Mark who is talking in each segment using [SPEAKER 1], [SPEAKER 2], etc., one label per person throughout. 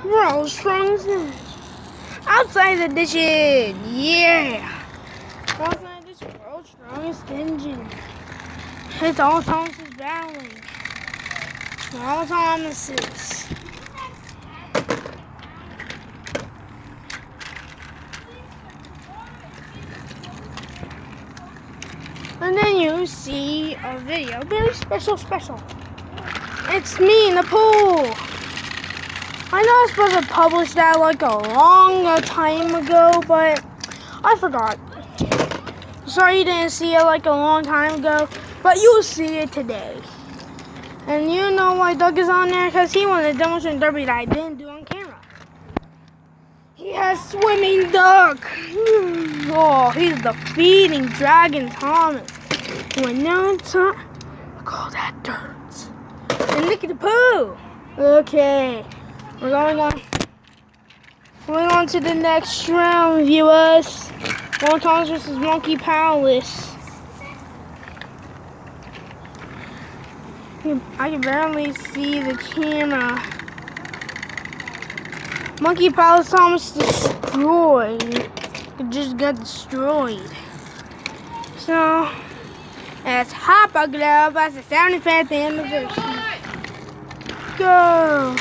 [SPEAKER 1] World's strongest engine. Outside edition. Yeah. Outside edition. World's strongest engine. It's all Thomas's battling. All Thomas's. And then you see a video, very special. It's me in the pool. I know I was supposed to publish that like a long time ago, but I forgot. Sorry you didn't see it like a long time ago, but you'll see it today. And you know why Doug is on there? Because he won the demolition derby that I didn't do on camera. He has swimming duck. Oh, he's defeating Dragon Thomas. When no time, call that dirt. And Nicky the Pooh. Okay, we're going on to the next round, viewers. World Thomas versus Monkey Palace. I can barely see the camera. Monkey Palace Thomas destroyed. It just got destroyed. So, it's Hopper Glove. That's the 75th anniversary. Go!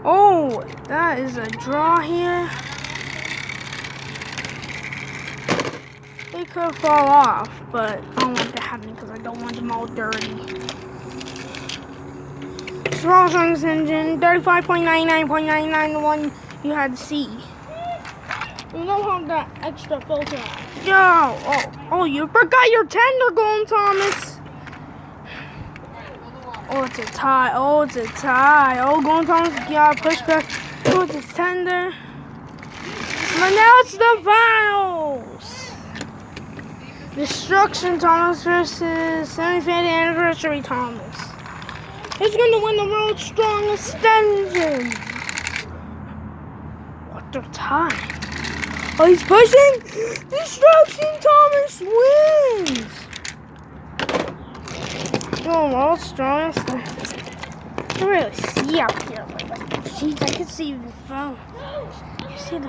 [SPEAKER 1] Oh, that is a draw here. They could fall off, but I don't want that happening because I don't want them all dirty. World's strongest engine, 35.99.991 you had to see. You don't have that extra filter on. Yo! Oh, you forgot your tender going, Thomas! Oh, it's a tie. Oh, Golden Thomas got pushback. Oh, it's a tender. But now it's the finals! Destruction Thomas versus 75th anniversary Thomas. Who's going to win the world's strongest engine? What the time? Oh, he's pushing! Destruction Thomas wins! Oh, world's strongest. I can't really see up here. Jeez, I can see the phone. You see the